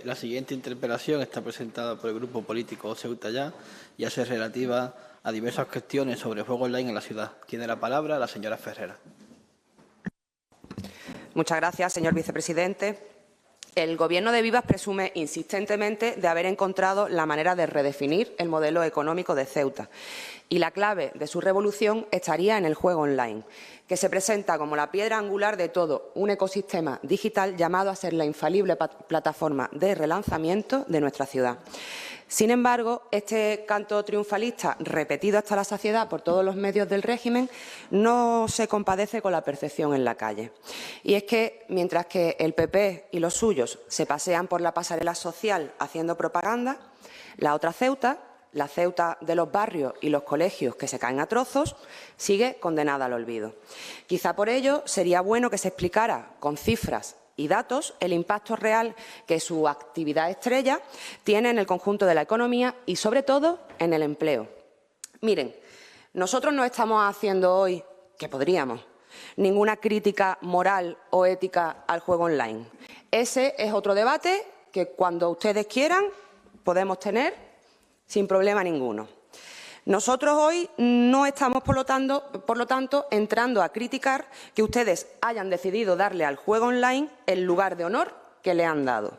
La siguiente interpelación está presentada por el Grupo Político Ceuta Ya y hace relativa a diversas cuestiones sobre el juego online en la ciudad. Tiene la palabra la señora Ferrera. Muchas gracias, señor vicepresidente. El Gobierno de Vivas presume insistentemente de haber encontrado la manera de redefinir el modelo económico de Ceuta. Y la clave de su revolución estaría en el juego online, que se presenta como la piedra angular de todo un ecosistema digital llamado a ser la infalible plataforma de relanzamiento de nuestra ciudad. Sin embargo, este canto triunfalista, repetido hasta la saciedad por todos los medios del régimen, no se compadece con la percepción en la calle. Y es que, mientras que el PP y los suyos se pasean por la pasarela social haciendo propaganda, la otra Ceuta, la Ceuta de los barrios y los colegios que se caen a trozos, sigue condenada al olvido. Quizá por ello sería bueno que se explicara con cifras y datos el impacto real que su actividad estrella tiene en el conjunto de la economía y, sobre todo, en el empleo. Miren, nosotros no estamos haciendo hoy, que podríamos, ninguna crítica moral o ética al juego online. Ese es otro debate que, cuando ustedes quieran, podemos tener sin problema ninguno. Nosotros hoy no estamos, por lo tanto, entrando a criticar que ustedes hayan decidido darle al juego online el lugar de honor que le han dado.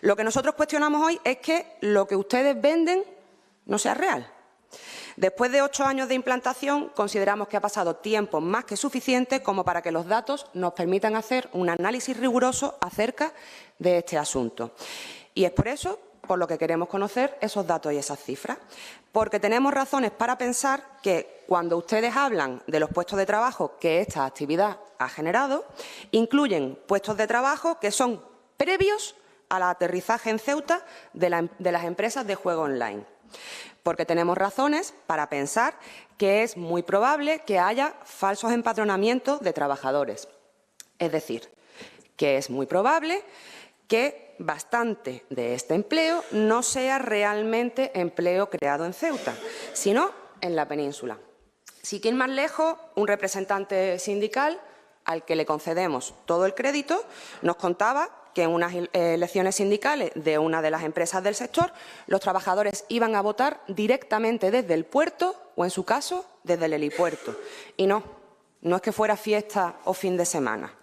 Lo que nosotros cuestionamos hoy es que lo que ustedes venden no sea real. Después de 8 años de implantación, consideramos que ha pasado tiempo más que suficiente como para que los datos nos permitan hacer un análisis riguroso acerca de este asunto. Y es por eso por lo que queremos conocer esos datos y esas cifras, porque tenemos razones para pensar que cuando ustedes hablan de los puestos de trabajo que esta actividad ha generado, incluyen puestos de trabajo que son previos al aterrizaje en Ceuta de las empresas de juego online. Porque tenemos razones para pensar que es muy probable que haya falsos empadronamientos de trabajadores. Es decir, que es muy probable que bastante de este empleo no sea realmente empleo creado en Ceuta, sino en la península. Sin ir más lejos, un representante sindical, al que le concedemos todo el crédito, nos contaba que en unas elecciones sindicales de una de las empresas del sector, los trabajadores iban a votar directamente desde el puerto o, en su caso, desde el helipuerto. Y no es que fuera fiesta o fin de semana.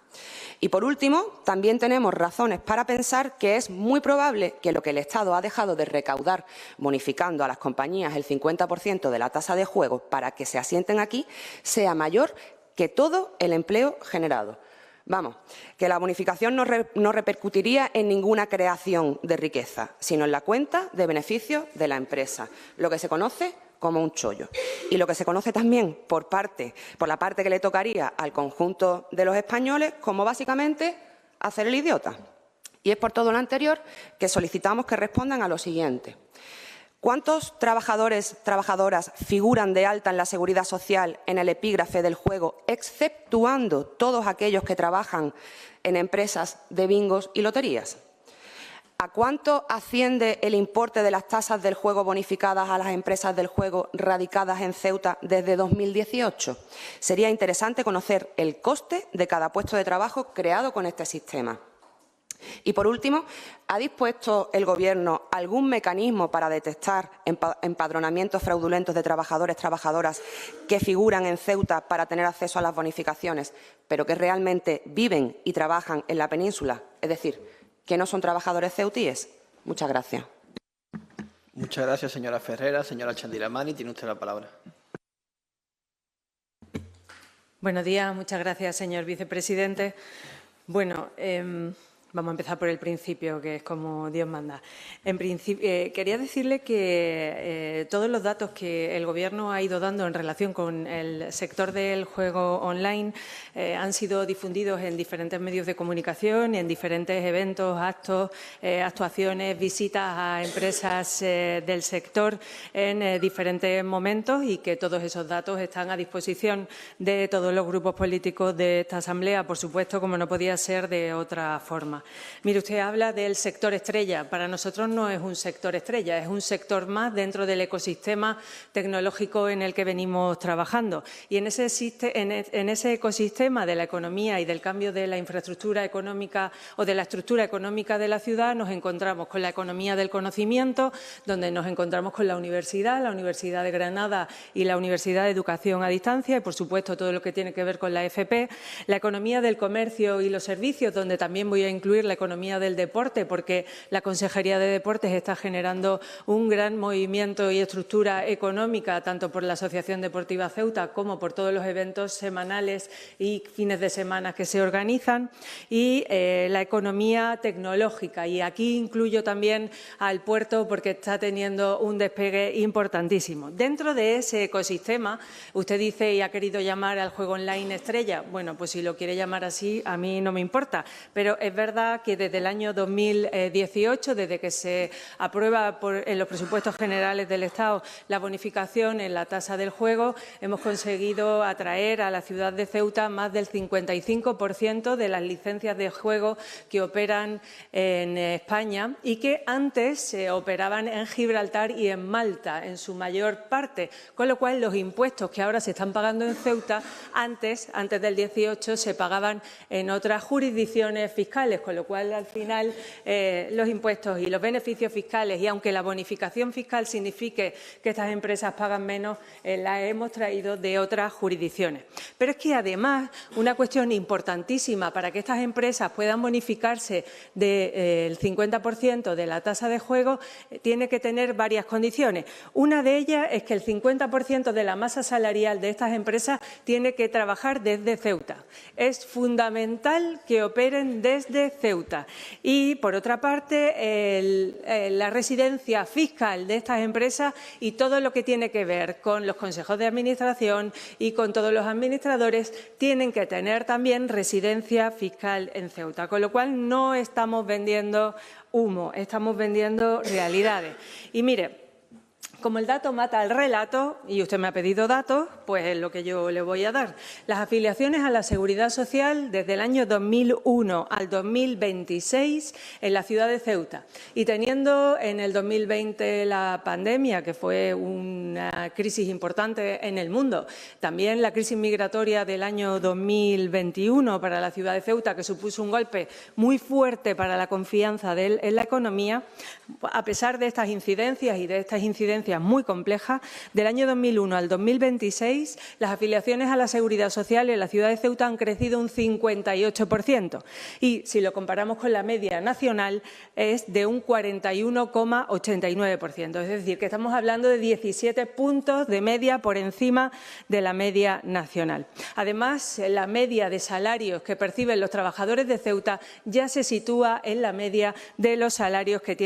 Y, por último, también tenemos razones para pensar que es muy probable que lo que el Estado ha dejado de recaudar bonificando a las compañías el 50% de la tasa de juego para que se asienten aquí sea mayor que todo el empleo generado. Vamos, que la bonificación no repercutiría en ninguna creación de riqueza, sino en la cuenta de beneficios de la empresa, lo que se conoce como un chollo. Y lo que se conoce también por la parte que le tocaría al conjunto de los españoles como básicamente hacer el idiota. Y es por todo lo anterior que solicitamos que respondan a lo siguiente. ¿Cuántos trabajadoras figuran de alta en la Seguridad Social en el epígrafe del juego, exceptuando todos aquellos que trabajan en empresas de bingos y loterías? ¿A cuánto asciende el importe de las tasas del juego bonificadas a las empresas del juego radicadas en Ceuta desde 2018? Sería interesante conocer el coste de cada puesto de trabajo creado con este sistema. Y, por último, ¿ha dispuesto el Gobierno algún mecanismo para detectar empadronamientos fraudulentos de trabajadoras que figuran en Ceuta para tener acceso a las bonificaciones, pero que realmente viven y trabajan en la península? Es decir, que no son trabajadores ceutíes. Muchas gracias. Muchas gracias, señora Ferrera. Señora Chandiramani, tiene usted la palabra. Buenos días. Muchas gracias, señor vicepresidente. Bueno, vamos a empezar por el principio, que es como Dios manda. En principio, quería decirle que todos los datos que el Gobierno ha ido dando en relación con el sector del juego online han sido difundidos en diferentes medios de comunicación, en diferentes eventos, actos, actuaciones, visitas a empresas del sector en diferentes momentos, y que todos esos datos están a disposición de todos los grupos políticos de esta Asamblea, por supuesto, como no podía ser de otra forma. ecosistema. Mire, usted habla del sector estrella. Para nosotros no es un sector estrella, es un sector más dentro del ecosistema tecnológico en el que venimos trabajando. Y en ese ecosistema de la economía y del cambio de la infraestructura económica o de la estructura económica de la ciudad nos encontramos con la economía del conocimiento, donde nos encontramos con la Universidad de Granada y la Universidad de Educación a Distancia y, por supuesto, todo lo que tiene que ver con la FP, la economía del comercio y los servicios, donde también voy a incluir la economía del deporte, porque la Consejería de Deportes está generando un gran movimiento y estructura económica, tanto por la Asociación Deportiva Ceuta como por todos los eventos semanales y fines de semana que se organizan, y la economía tecnológica. Y aquí incluyo también al puerto porque está teniendo un despegue importantísimo. Dentro de ese ecosistema, usted dice y ha querido llamar al juego online estrella. Bueno, pues si lo quiere llamar así, a mí no me importa. Pero es verdad que desde el año 2018, desde que se aprueba en los presupuestos generales del Estado la bonificación en la tasa del juego, hemos conseguido atraer a la ciudad de Ceuta más del 55% de las licencias de juego que operan en España y que antes se operaban en Gibraltar y en Malta, en su mayor parte, con lo cual los impuestos que ahora se están pagando en Ceuta, antes del 18, se pagaban en otras jurisdicciones fiscales, con lo cual al final los impuestos y los beneficios fiscales, y aunque la bonificación fiscal signifique que estas empresas pagan menos, la hemos traído de otras jurisdicciones. Pero es que además una cuestión importantísima para que estas empresas puedan bonificarse del 50% de la tasa de juego tiene que tener varias condiciones. Una de ellas es que el 50% de la masa salarial de estas empresas tiene que trabajar desde Ceuta. Es fundamental que operen desde Ceuta. Y, por otra parte, la residencia fiscal de estas empresas y todo lo que tiene que ver con los consejos de administración y con todos los administradores tienen que tener también residencia fiscal en Ceuta. Con lo cual, no estamos vendiendo humo, estamos vendiendo realidades. Y mire, como el dato mata al relato, y usted me ha pedido datos, pues es lo que yo le voy a dar. Las afiliaciones a la Seguridad Social desde el año 2001 al 2026 en la ciudad de Ceuta. Y teniendo en el 2020 la pandemia, que fue una crisis importante en el mundo, también la crisis migratoria del año 2021 para la ciudad de Ceuta, que supuso un golpe muy fuerte para la confianza en la economía, a pesar de estas incidencias muy complejas, del año 2001 al 2026, las afiliaciones a la Seguridad Social en la ciudad de Ceuta han crecido un 58%. Y si lo comparamos con la media nacional, es de un 41,89%. Es decir, que estamos hablando de 17 puntos de media por encima de la media nacional. Además, la media de salarios que perciben los trabajadores de Ceuta ya se sitúa en la media de los salarios que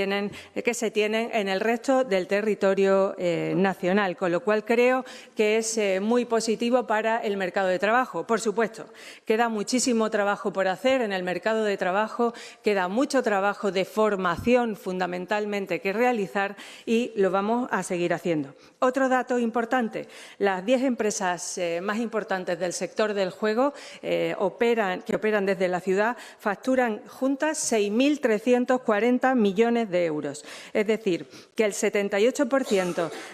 se tienen en el resto del territorio nacional, con lo cual creo que es muy positivo para el mercado de trabajo. Por supuesto, queda muchísimo trabajo por hacer en el mercado de trabajo, queda mucho trabajo de formación fundamentalmente que realizar y lo vamos a seguir haciendo. Otro dato importante, las 10 empresas más importantes del sector del juego que operan desde la ciudad facturan juntas 6.340 millones de euros. Es decir, que el 78%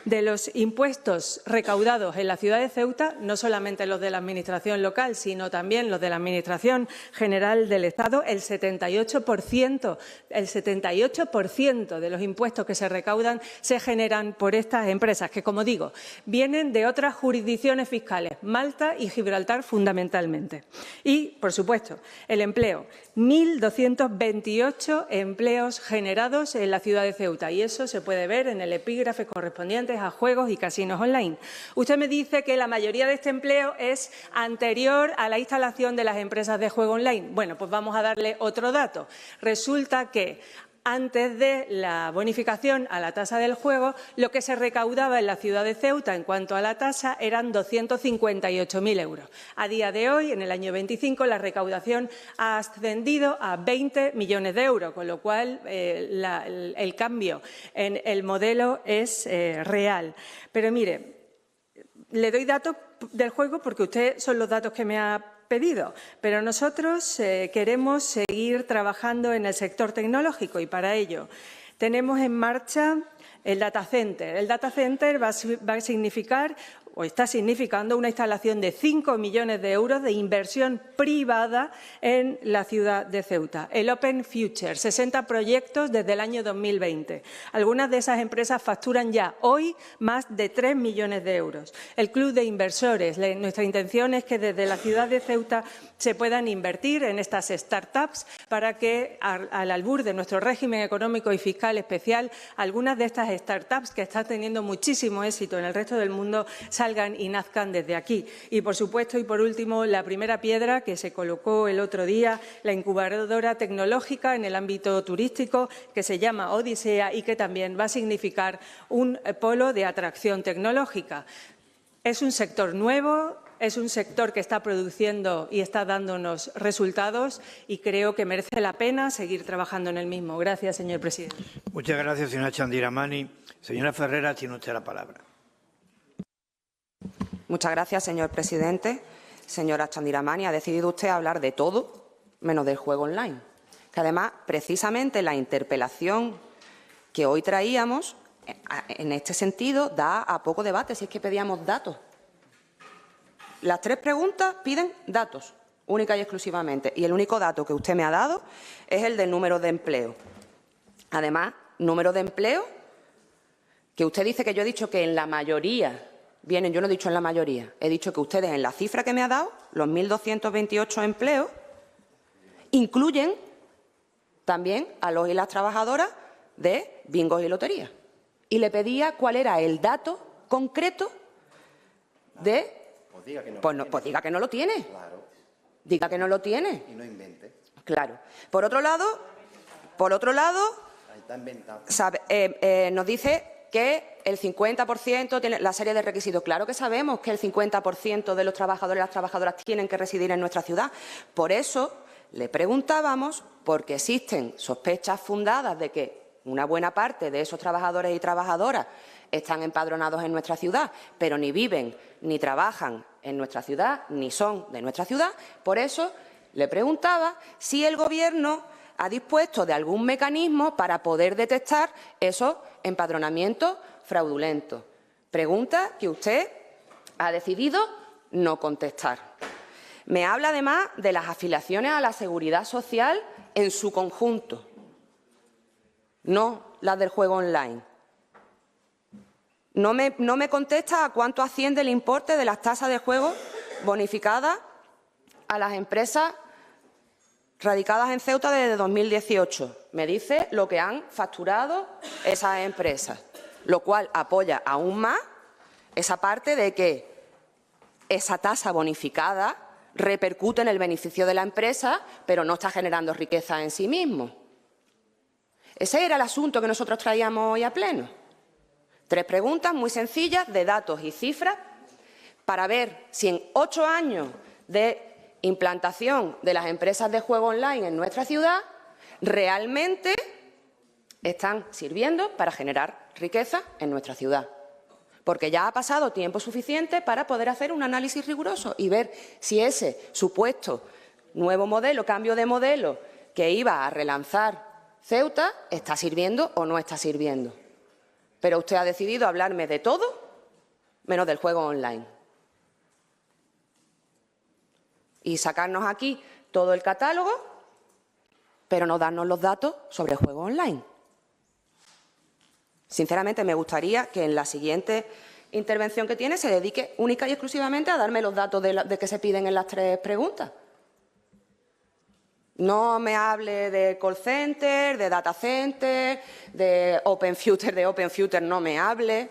de los impuestos recaudados en la ciudad de Ceuta, no solamente los de la Administración local, sino también los de la Administración General del Estado, el 78% de los impuestos que se recaudan se generan por estas empresas, que, como digo, vienen de otras jurisdicciones fiscales, Malta y Gibraltar fundamentalmente. Y, por supuesto, el empleo. 1.228 empleos generados en la ciudad de Ceuta, y eso se puede ver en el epígrafe correspondientes a juegos y casinos online. Usted me dice que la mayoría de este empleo es anterior a la instalación de las empresas de juego online. Bueno, pues vamos a darle otro dato. Resulta que antes de la bonificación a la tasa del juego, lo que se recaudaba en la ciudad de Ceuta en cuanto a la tasa eran 258.000 euros. A día de hoy, en el año 25, la recaudación ha ascendido a 20 millones de euros, con lo cual el cambio en el modelo es real. Pero mire, le doy datos del juego porque usted son los datos que me ha pedido, pero nosotros queremos seguir trabajando en el sector tecnológico y para ello tenemos en marcha el data center. El data center va a significar o está significando una instalación de 5 millones de euros de inversión privada en la ciudad de Ceuta. El Open Future, 60 proyectos desde el año 2020. Algunas de esas empresas facturan ya hoy más de 3 millones de euros. El Club de Inversores, nuestra intención es que desde la ciudad de Ceuta se puedan invertir en estas startups para que, al albur de nuestro régimen económico y fiscal especial, algunas de estas startups que están teniendo muchísimo éxito en el resto del mundo salgan y nazcan desde aquí. Y, por supuesto, y por último, la primera piedra que se colocó el otro día, la incubadora tecnológica en el ámbito turístico, que se llama Odisea y que también va a significar un polo de atracción tecnológica. Es un sector nuevo, es un sector que está produciendo y está dándonos resultados y creo que merece la pena seguir trabajando en el mismo. Gracias, señor presidente. Muchas gracias, señora Chandiramani. Señora Ferreras, tiene usted la palabra. Muchas gracias, señor presidente. Señora Chandiramani, ha decidido usted hablar de todo menos del juego online. Que además, precisamente la interpelación que hoy traíamos, en este sentido, da a poco debate si es que pedíamos datos. Las tres preguntas piden datos, única y exclusivamente. Y el único dato que usted me ha dado es el del número de empleo. Además, número de empleo que usted dice que yo he dicho que en la mayoría vienen, yo no he dicho en la mayoría, he dicho que ustedes en la cifra que me ha dado, los 1.228 empleos, incluyen también a los y las trabajadoras de bingos y loterías. Y le pedía cuál era el dato concreto de... Pues diga que no lo tiene. Claro. Diga que no lo tiene. Y no invente. Claro. Por otro lado, Ahí está inventado. nos dice que el 50% tiene la serie de requisitos. Claro que sabemos que el 50% de los trabajadores y las trabajadoras tienen que residir en nuestra ciudad. Por eso le preguntábamos, porque existen sospechas fundadas de que una buena parte de esos trabajadores y trabajadoras están empadronados en nuestra ciudad, pero ni viven ni trabajan en nuestra ciudad, ni son de nuestra ciudad. Por eso le preguntaba si el Gobierno ha dispuesto de algún mecanismo para poder detectar esos empadronamientos fraudulentos. Pregunta que usted ha decidido no contestar. Me habla además de las afiliaciones a la Seguridad Social en su conjunto, no las del juego online. No me contesta a cuánto asciende el importe de las tasas de juego bonificadas a las empresas radicadas en Ceuta desde 2018. Me dice lo que han facturado esas empresas, lo cual apoya aún más esa parte de que esa tasa bonificada repercute en el beneficio de la empresa, pero no está generando riqueza en sí mismo. Ese era el asunto que nosotros traíamos hoy a pleno. Tres preguntas muy sencillas de datos y cifras para ver si en 8 años de implantación de las empresas de juego online en nuestra ciudad realmente están sirviendo para generar riqueza en nuestra ciudad. Porque ya ha pasado tiempo suficiente para poder hacer un análisis riguroso y ver si ese supuesto nuevo modelo, cambio de modelo que iba a relanzar Ceuta está sirviendo o no está sirviendo. Pero usted ha decidido hablarme de todo menos del juego online. Y sacarnos aquí todo el catálogo, pero no darnos los datos sobre el juego online. Sinceramente, me gustaría que en la siguiente intervención que tiene se dedique única y exclusivamente a darme los datos de que se piden en las tres preguntas. No me hable de call center, de data center, de Open Future no me hable.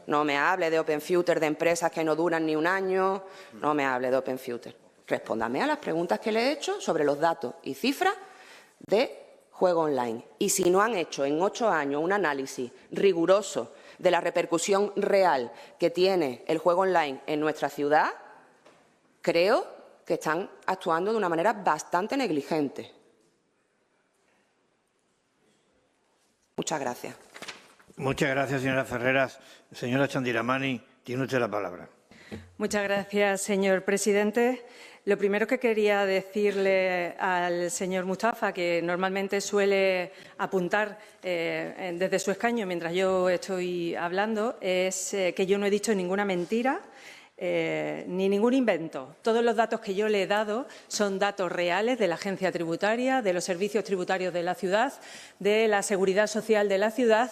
No me hable de Open Future de empresas que no duran ni un año. No me hable de Open Future. Respóndame a las preguntas que le he hecho sobre los datos y cifras de juego online. Y si no han hecho en 8 años un análisis riguroso de la repercusión real que tiene el juego online en nuestra ciudad, creo que están actuando de una manera bastante negligente. Muchas gracias. Muchas gracias, señora Ferreras. Señora Chandiramani, tiene usted la palabra. Muchas gracias, señor presidente. Lo primero que quería decirle al señor Mustafa, que normalmente suele apuntar desde su escaño mientras yo estoy hablando, es que yo no he dicho ninguna mentira ni ningún invento. Todos los datos que yo le he dado son datos reales de la Agencia Tributaria, de los servicios tributarios de la ciudad, de la Seguridad Social de la ciudad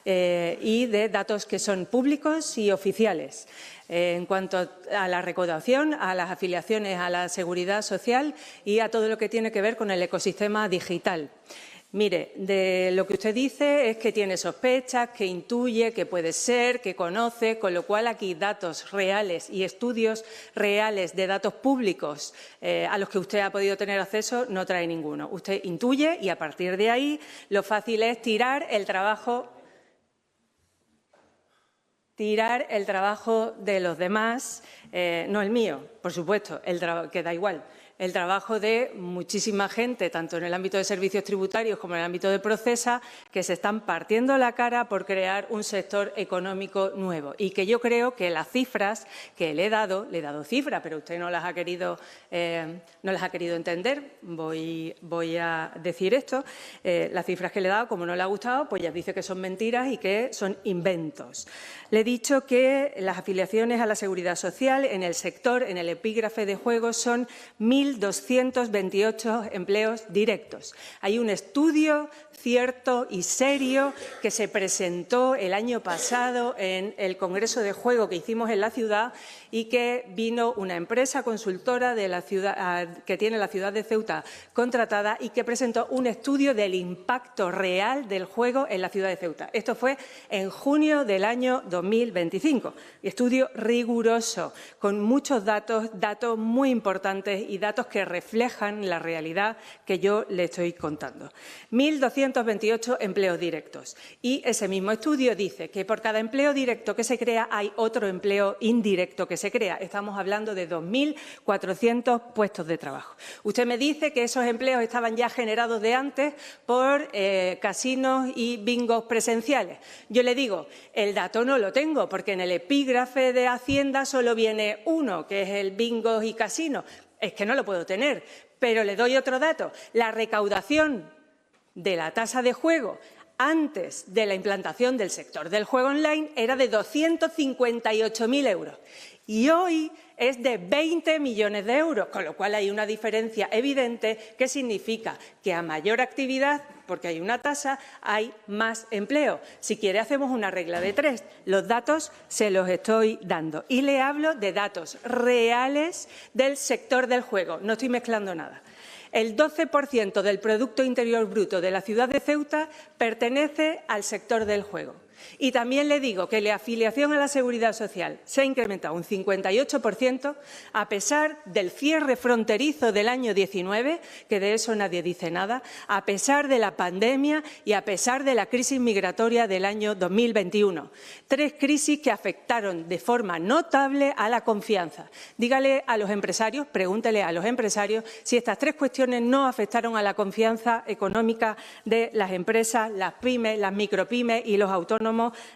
y de datos que son públicos y oficiales. En cuanto a la recaudación, a las afiliaciones a la Seguridad Social y a todo lo que tiene que ver con el ecosistema digital. Mire, de lo que usted dice es que tiene sospechas, que intuye, que puede ser, que conoce, con lo cual aquí datos reales y estudios reales de datos públicos a los que usted ha podido tener acceso no trae ninguno. Usted intuye y a partir de ahí lo fácil es tirar el trabajo de los demás, no el mío, por supuesto, que da igual. El trabajo de muchísima gente, tanto en el ámbito de servicios tributarios como en el ámbito de Procesa, que se están partiendo la cara por crear un sector económico nuevo. Y que yo creo que las cifras que le he dado cifras, pero usted no las ha querido entender. Voy a decir esto. Las cifras que le he dado, como no le ha gustado, pues ya dice que son mentiras y que son inventos. Le he dicho que las afiliaciones a la Seguridad Social en el sector, en el epígrafe de juegos, son 1.228 empleos directos. Hay un estudio cierto y serio que se presentó el año pasado en el Congreso de Juego que hicimos en la ciudad y que vino una empresa consultora de la ciudad, que tiene la ciudad de Ceuta contratada y que presentó un estudio del impacto real del juego en la ciudad de Ceuta. Esto fue en junio del año 2025. Estudio riguroso, con muchos datos muy importantes y datos que reflejan la realidad que yo le estoy contando. 1.228 empleos directos. Y ese mismo estudio dice que por cada empleo directo que se crea hay otro empleo indirecto que se crea. Estamos hablando de 2.400 puestos de trabajo. Usted me dice que esos empleos estaban ya generados de antes por casinos y bingos presenciales. Yo le digo, el dato no lo tengo, porque en el epígrafe de Hacienda solo viene uno, que es el bingos y casinos. Es que no lo puedo tener, pero le doy otro dato. La recaudación de la tasa de juego antes de la implantación del sector del juego online era de 258.000 euros y hoy es de 20 millones de euros, con lo cual hay una diferencia evidente que significa que a mayor actividad, porque hay una tasa, hay más empleo. Si quiere, hacemos una regla de 3. Los datos se los estoy dando y le hablo de datos reales del sector del juego. No estoy mezclando nada. El 12% del Producto Interior Bruto de la ciudad de Ceuta pertenece al sector del juego. Y también le digo que la afiliación a la Seguridad Social se ha incrementado un 58% a pesar del cierre fronterizo del año 19, que de eso nadie dice nada, a pesar de la pandemia y a pesar de la crisis migratoria del año 2021. 3 crisis que afectaron de forma notable a la confianza. Dígale a los empresarios, pregúntele a los empresarios si estas 3 cuestiones no afectaron a la confianza económica de las empresas, las pymes, las micropymes y los autónomos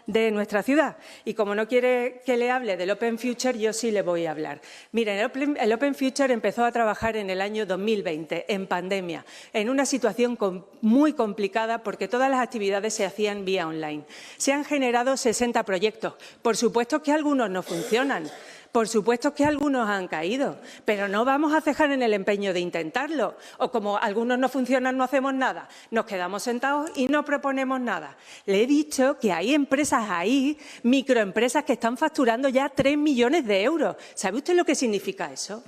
de nuestra ciudad. Y como no quiere que le hable del Open Future, yo sí le voy a hablar. Miren, el Open Future empezó a trabajar en el año 2020, en pandemia, en una situación muy complicada porque todas las actividades se hacían vía online. Se han generado 60 proyectos. Por supuesto que algunos no funcionan. Por supuesto que algunos han caído, pero no vamos a cejar en el empeño de intentarlo. O como algunos no funcionan, no hacemos nada. Nos quedamos sentados y no proponemos nada. Le he dicho que hay empresas ahí, microempresas, que están facturando ya 3 millones de euros. ¿Sabe usted lo que significa eso?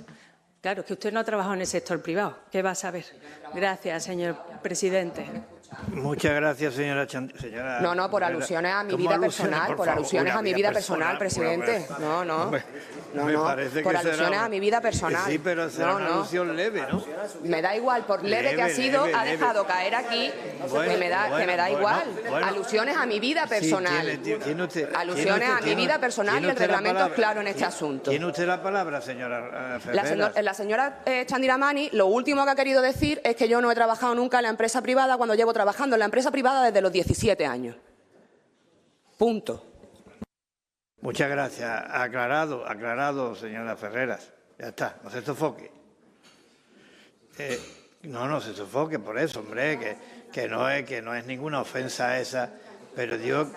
Claro, es que usted no ha trabajado en el sector privado. ¿Qué va a saber? Gracias, señor presidente. Muchas gracias, señora. No, por alusiones a mi vida personal, por alusiones a mi vida personal, presidente. No. Por alusiones a mi vida personal. Sí, pero será una alusión leve, ¿no? Me da igual, por leve que ha sido, ha dejado caer aquí, que me da igual. Alusiones a mi vida personal. Alusiones a mi vida personal y el reglamento es claro en este asunto. ¿Tiene usted la palabra, señora Ferreras? La señora Chandiramani, lo último que ha querido decir es que yo no he trabajado nunca en la empresa privada cuando llevo trabajando en la empresa privada desde los 17 años. Punto. Muchas gracias. Aclarado, señora Ferreras. Ya está, no se sofoque. No se sofoque por eso, hombre, que no es ninguna ofensa esa. Pero digo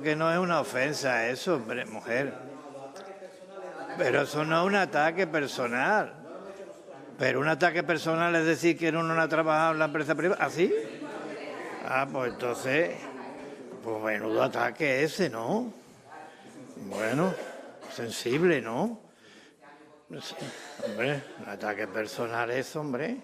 que no es una ofensa eso, hombre, mujer. Pero eso no es un ataque personal. Pero un ataque personal es decir que uno no ha trabajado en la empresa privada. ¿Así? Pues entonces, pues menudo ataque ese, ¿no? Bueno, sensible, ¿no? Hombre, un ataque personal es, hombre.